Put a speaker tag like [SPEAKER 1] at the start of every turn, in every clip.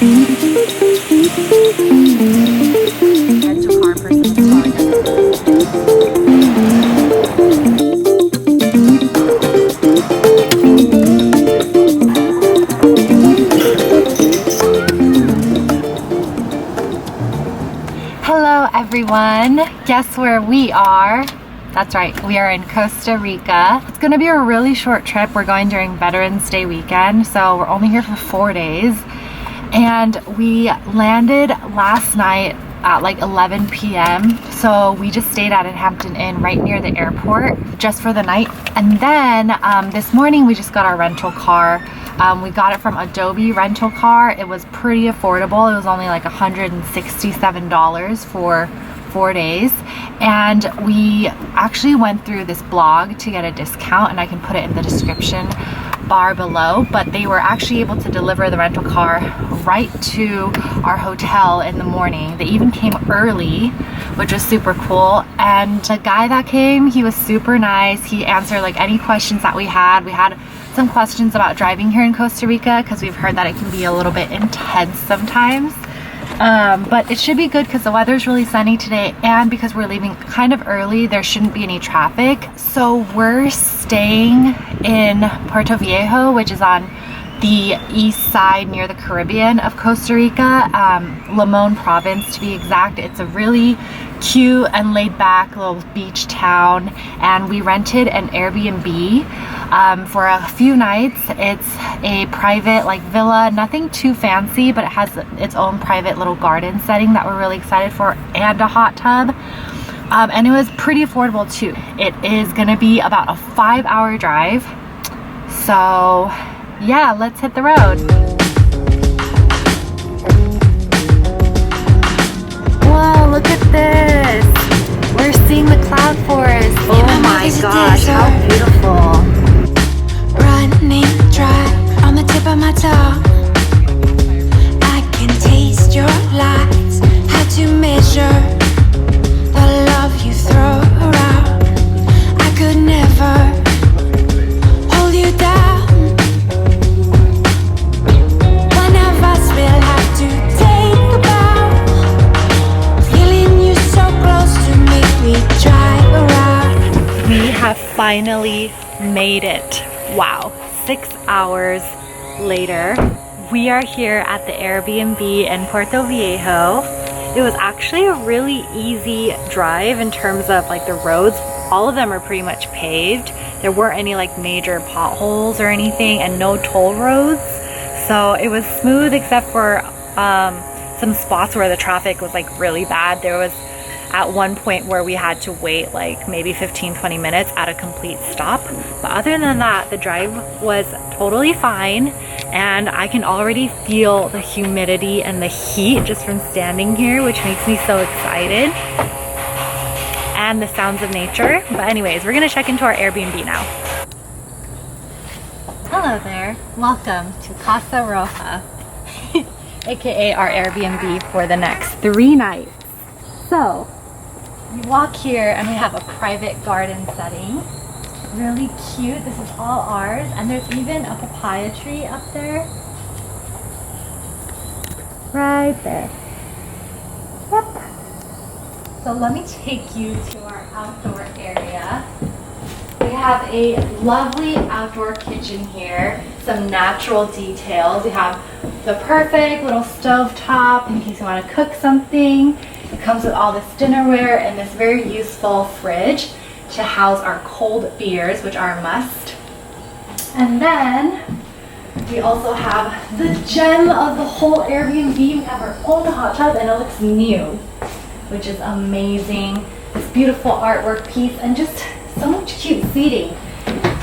[SPEAKER 1] Rental car person is telling us. Hello everyone, guess where we are? That's right, we are in Costa Rica. It's gonna be a really short trip. We're going during Veterans Day weekend, so we're only here for 4 days. And we landed last night at like 11 p.m. So we just stayed at a Hampton Inn right near the airport just for the night. And then this morning we just got our rental car. We got it from Adobe Rental Car. It was pretty affordable. It was only like $167 for 4 days. And we actually went through this blog to get a discount, and I can put it in the description bar below, but they were actually able to deliver the rental car right to our hotel in the morning. They even came early, which was super cool. And the guy that came, he was super nice. He answered like any questions that we had. We had some questions about driving here in Costa Rica because we've heard that it can be a little bit intense sometimes. But it should be good because the weather's really sunny today, and because we're leaving kind of early, there shouldn't be any traffic. So we're staying in Puerto Viejo, which is on the east side near the Caribbean of Costa Rica, Limon province to be exact. It's a really cute and laid back little beach town, and we rented an Airbnb for a few nights. It's a private like villa, nothing too fancy, but it has its own private little garden setting that we're really excited for, and a hot tub. And it was pretty affordable too. It is gonna be about a 5-hour drive. So yeah, let's hit the road. Whoa, look at this. We're seeing the cloud forest. Oh my gosh, how beautiful.
[SPEAKER 2] Running dry on the tip of my tongue. I can taste your lies. How to measure the love you throw around. I could never hold you down. One of us will have to take a bow. Feeling you so close to me, we drive around.
[SPEAKER 1] We have finally made it. Wow, 6 hours later. We are here at the Airbnb in Puerto Viejo. It was actually a really easy drive in terms of like the roads. All of them are pretty much paved. There weren't any like major potholes or anything, and no toll roads. So it was smooth except for some spots where the traffic was like really bad. There was at one point where we had to wait like maybe 15-20 minutes at a complete stop. But other than that, the drive was totally fine, and I can already feel the humidity and the heat just from standing here, which makes me so excited. And the sounds of nature. But anyways, we're gonna check into our Airbnb now. Hello there, welcome to Casa Roja, aka our Airbnb for the next 3 nights. So you walk here and we have a private garden setting. Really cute. This is all ours, and there's even a papaya tree up there. Right there. Yep. So let me take you to our outdoor area. We have a lovely outdoor kitchen here. Some natural details. We have the perfect little stove top in case you want to cook something. It comes with all this dinnerware and this very useful fridge to house our cold beers, which are a must. And then we also have the gem of the whole Airbnb. We have our own hot tub, and it looks new, which is amazing. This beautiful artwork piece and just so much cute seating.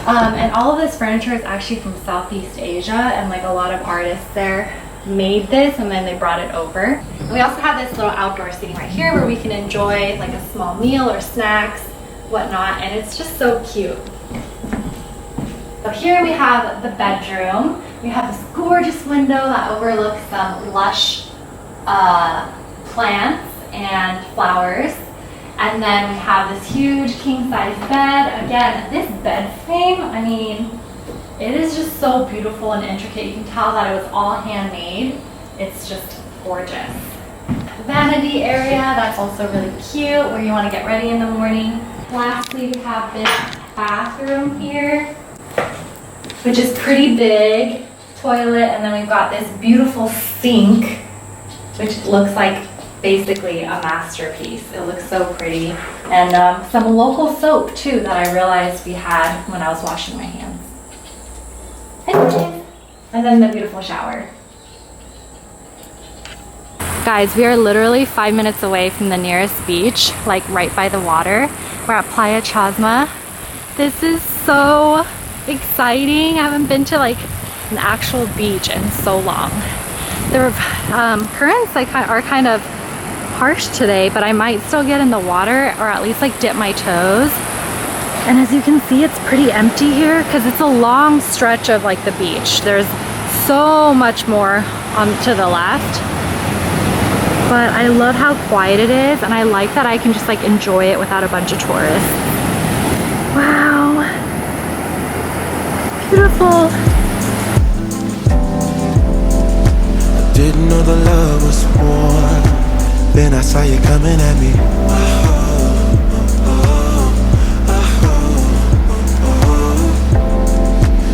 [SPEAKER 1] And all of this furniture is actually from Southeast Asia, and like a lot of artists there made this and then they brought it over. And we also have this little outdoor seating right here where we can enjoy like a small meal or snacks, whatnot, and it's just so cute. So here we have the bedroom. We have this gorgeous window that overlooks some lush plants and flowers. And then we have this huge king-size bed. Again, this bed frame, I mean, it is just so beautiful and intricate. You can tell that it was all handmade. It's just gorgeous. Vanity area, that's also really cute where you want to get ready in the morning. Lastly, we have this bathroom here, which is pretty big. Toilet, and then we've got this beautiful sink, which looks like basically a masterpiece. It looks so pretty. And some local soap too that I realized we had when I was washing my hands. And then the beautiful shower. Guys, we are literally 5 minutes away from the nearest beach, like right by the water. We're at Playa Chasma. This is so exciting. I haven't been to like an actual beach in so long. The currents are kind of harsh today, but I might still get in the water or at least like dip my toes. And as you can see, it's pretty empty here because it's a long stretch of like the beach. There's so much more on to the left, but I love how quiet it is, and I like that I can just like enjoy it without a bunch of tourists. Wow, beautiful.
[SPEAKER 3] Didn't know the love was war. Then I saw you coming at me.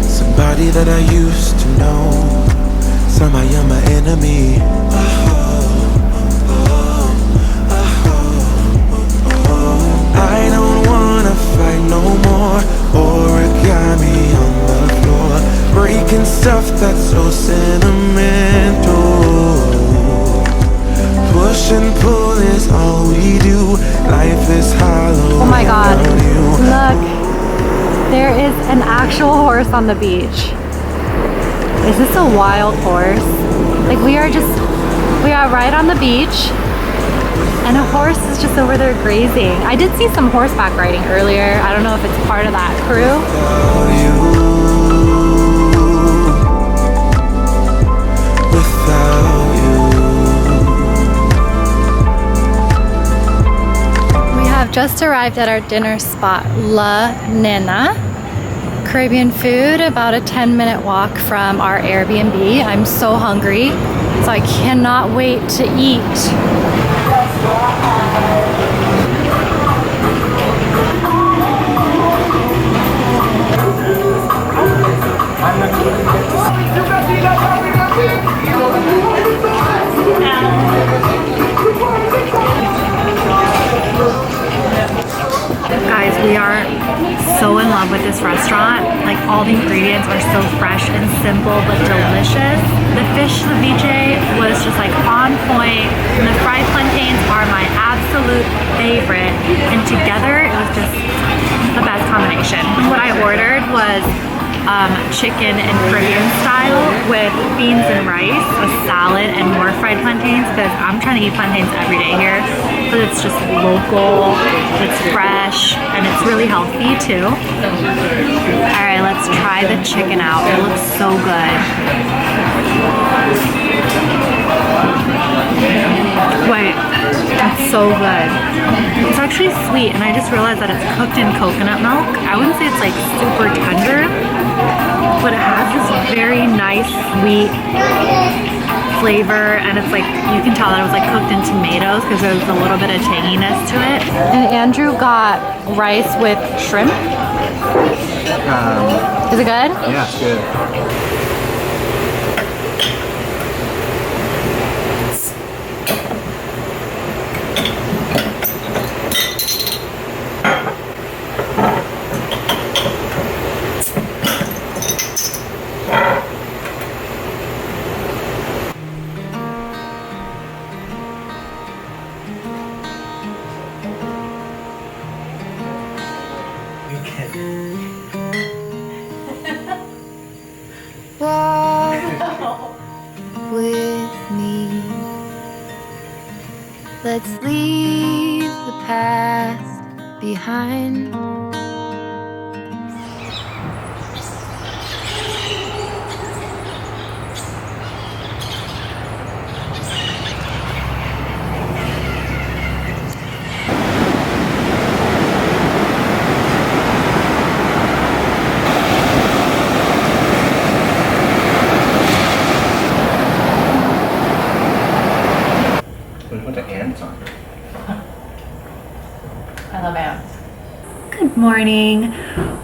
[SPEAKER 3] Somebody that I used to know. Somehow you're my enemy. I don't wanna fight no more. Origami on the floor, breaking stuff that's so sentimental. Push and pull is all we do. Life is hollow.
[SPEAKER 1] Oh my god, look, there is an actual horse on the beach. Is this a wild horse? Like we are right on the beach, and a horse is just over there grazing. I did see some horseback riding earlier. I don't know if it's part of that crew. We have just arrived at our dinner spot, La Nena. Caribbean food, about a 10-minute walk from our Airbnb. I'm so hungry, so I cannot wait to eat. Guys, we are so in love with this restaurant. Like all the ingredients are so fresh and simple but delicious. The fish ceviche was just like on point, and the fried plantains are my absolute favorite. And together, it was just the best combination. What I ordered was chicken and Caribbean style with beans and rice, a salad, and more fried plantains, because I'm trying to eat plantains every day here. But it's just local, it's fresh, and it's really healthy too. Alright, let's try the chicken out. It looks so good. Wait, that's so good. It's actually sweet, and I just realized that it's cooked in coconut milk. I wouldn't say it's like super tender, but it has this very nice sweet flavor, and it's like, you can tell that it was like cooked in tomatoes because there's a little bit of tanginess to it. And Andrew got rice with shrimp. Is it good?
[SPEAKER 4] Yeah, it's good.
[SPEAKER 2] Walk with me. Let's leave the past behind.
[SPEAKER 1] morning.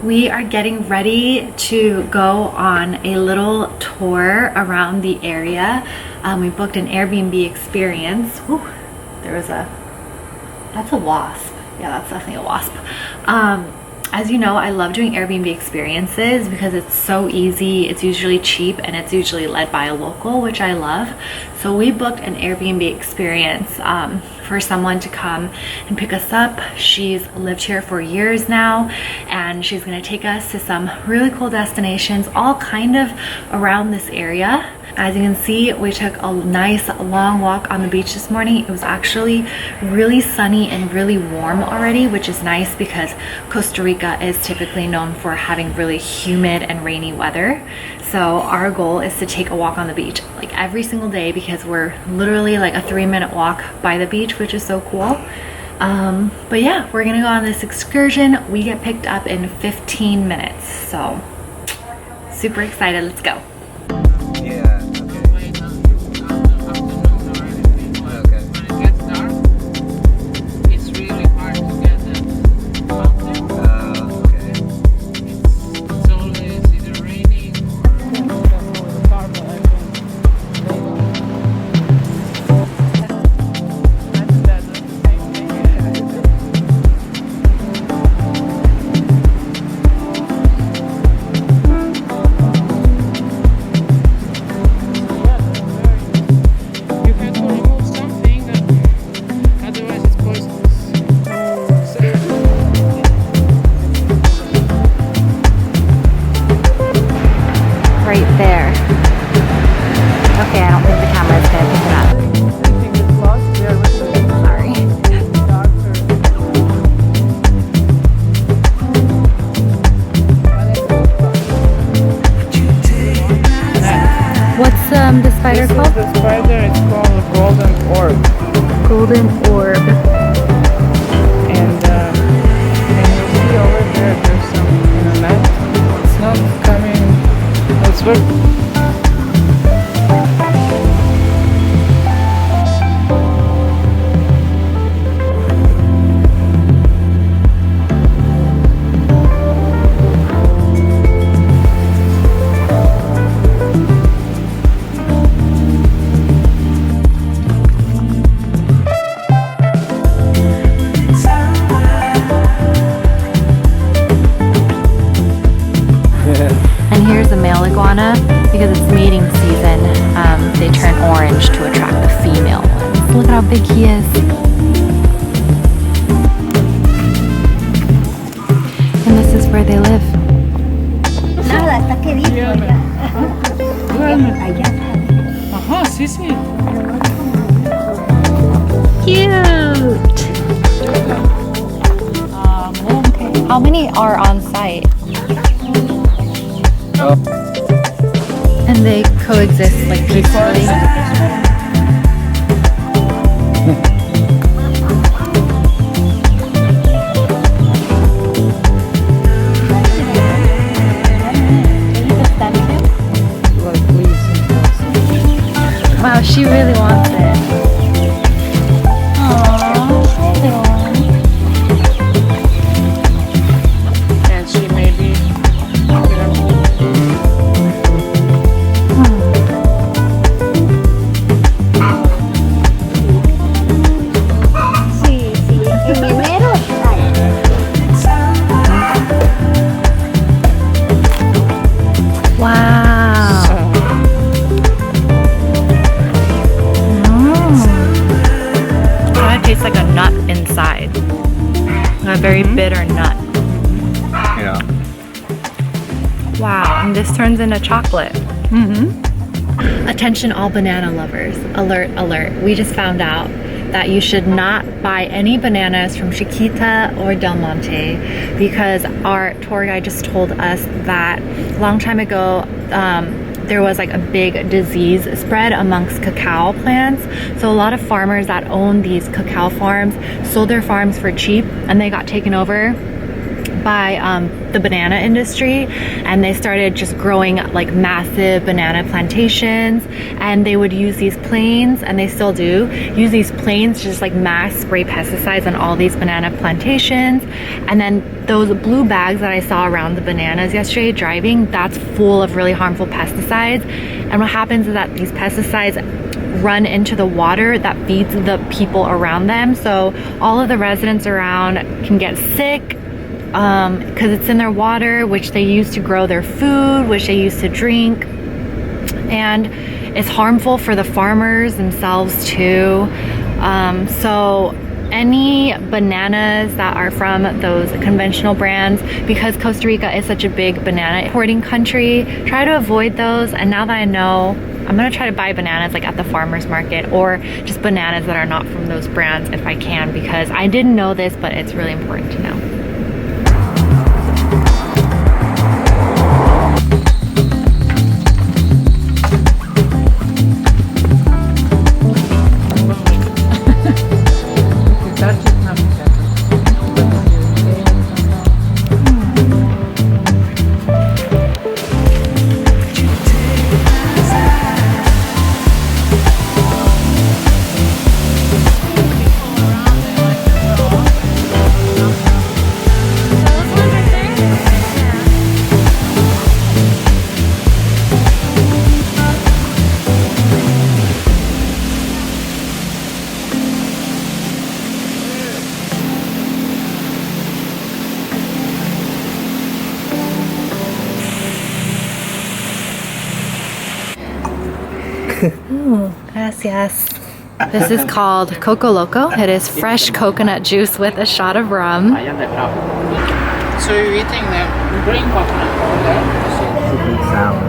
[SPEAKER 1] We are getting ready to go on a little tour around the area. We booked an Airbnb experience. Whew, that's a wasp. Yeah, that's definitely a wasp. As you know, I love doing Airbnb experiences because it's so easy, it's usually cheap, and it's usually led by a local, which I love. So we booked an Airbnb experience for someone to come and pick us up. She's lived here for years now, and she's gonna take us to some really cool destinations, all kind of around this area. As you can see, we took a nice long walk on the beach this morning. It was actually really sunny and really warm already, which is nice because Costa Rica is typically known for having really humid and rainy weather. So our goal is to take a walk on the beach like every single day because we're literally like a 3-minute walk by the beach, which is so cool. But yeah, we're gonna go on this excursion. We get picked up in 15 minutes. So super excited, let's go.
[SPEAKER 4] Yeah.
[SPEAKER 1] The spider called?
[SPEAKER 5] The spider is called a golden orb.
[SPEAKER 1] Golden orb.
[SPEAKER 5] And you'll see over there, there's some in a net. It's not coming. Let's look.
[SPEAKER 1] And here's a male iguana. Because it's mating season, they turn orange to attract the female ones. Look at how big he is. And this is where they live.
[SPEAKER 5] Ajá, sí, sí.
[SPEAKER 1] Cute! How many are on site? And they coexist like peacefully. Wow, she really wants it.
[SPEAKER 5] And she may be,
[SPEAKER 1] A very bitter nut.
[SPEAKER 4] Yeah.
[SPEAKER 1] Wow, and this turns into chocolate. Attention all banana lovers. Alert, alert. We just found out that you should not buy any bananas from Chiquita or Del Monte because our tour guide just told us that a long time ago there was like a big disease spread amongst cacao plants. So a lot of farmers that own these cacao farms sold their farms for cheap and they got taken over by the banana industry, and they started just growing like massive banana plantations, and they would use these planes, and they still do use these planes to just like mass spray pesticides on all these banana plantations. And then those blue bags that I saw around the bananas yesterday driving, that's full of really harmful pesticides. And what happens is that these pesticides run into the water that feeds the people around them, so all of the residents around can get sick because it's in their water, which they use to grow their food, which they use to drink, and it's harmful for the farmers themselves too. So any bananas that are from those conventional brands, because Costa Rica is such a big banana importing country, try to avoid those. And now that I know, I'm gonna try to buy bananas like at the farmer's market, or just bananas that are not from those brands if I can, because I didn't know this, but it's really important to know. Ooh, gracias. This is called Coco Loco. It is fresh coconut juice with a shot of rum.
[SPEAKER 5] So you're eating the green coconut water?
[SPEAKER 4] Seafood salad.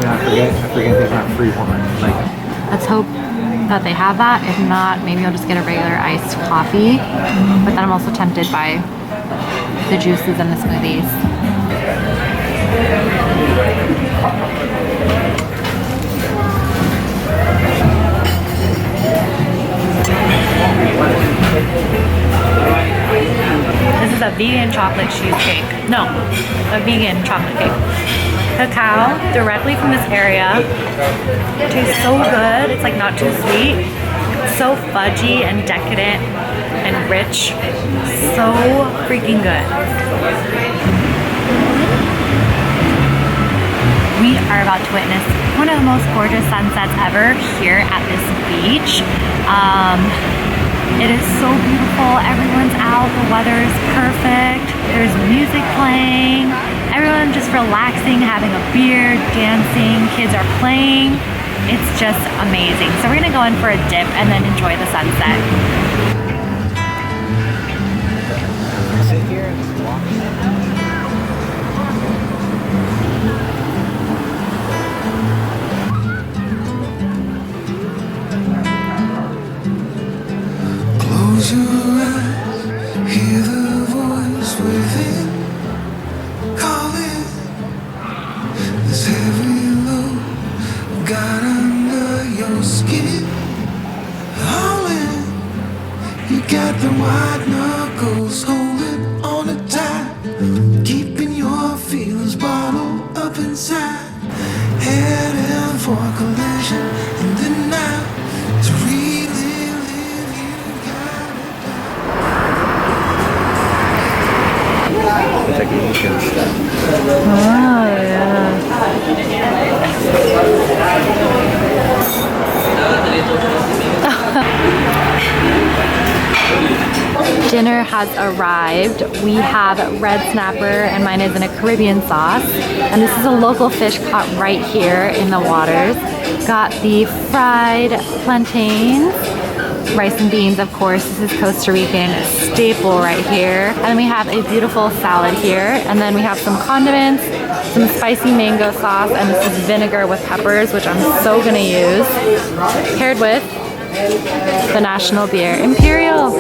[SPEAKER 4] I forget there's not free wine. Like,
[SPEAKER 1] Let's hope that they have that. If not, maybe I'll just get a regular iced coffee. But then I'm also tempted by the juices and the smoothies. This is a vegan chocolate cheesecake. No, a vegan chocolate cake. Cacao directly from this area. It tastes so good. It's like not too sweet. It's so fudgy and decadent and rich. So freaking good. We are about to witness one of the most gorgeous sunsets ever here at this beach. It is so beautiful. Everyone's out. The weather is perfect. There's music playing. Everyone's just relaxing, having a beer, dancing. Kids are playing. It's just amazing. So we're gonna go in for a dip and then enjoy the sunset.
[SPEAKER 4] sit here and walk.
[SPEAKER 3] Close your eyes, hear the voice within calling. This heavy load got under your skin. Howling, you got the white knuckles holding on it tight, keeping your feelings bottled up inside. Heading for collision in the night. To really live, you got
[SPEAKER 4] It's like ancient stuff.
[SPEAKER 1] Oh, yeah. Dinner has arrived. We have red snapper, and mine is in a Caribbean sauce. And this is a local fish caught right here in the waters. Got the fried plantains, rice and beans, of course. This is Costa Rican staple right here. And then we have a beautiful salad here. And then we have some condiments, some spicy mango sauce, and this is vinegar with peppers, which I'm so gonna use, paired with the national beer, Imperial.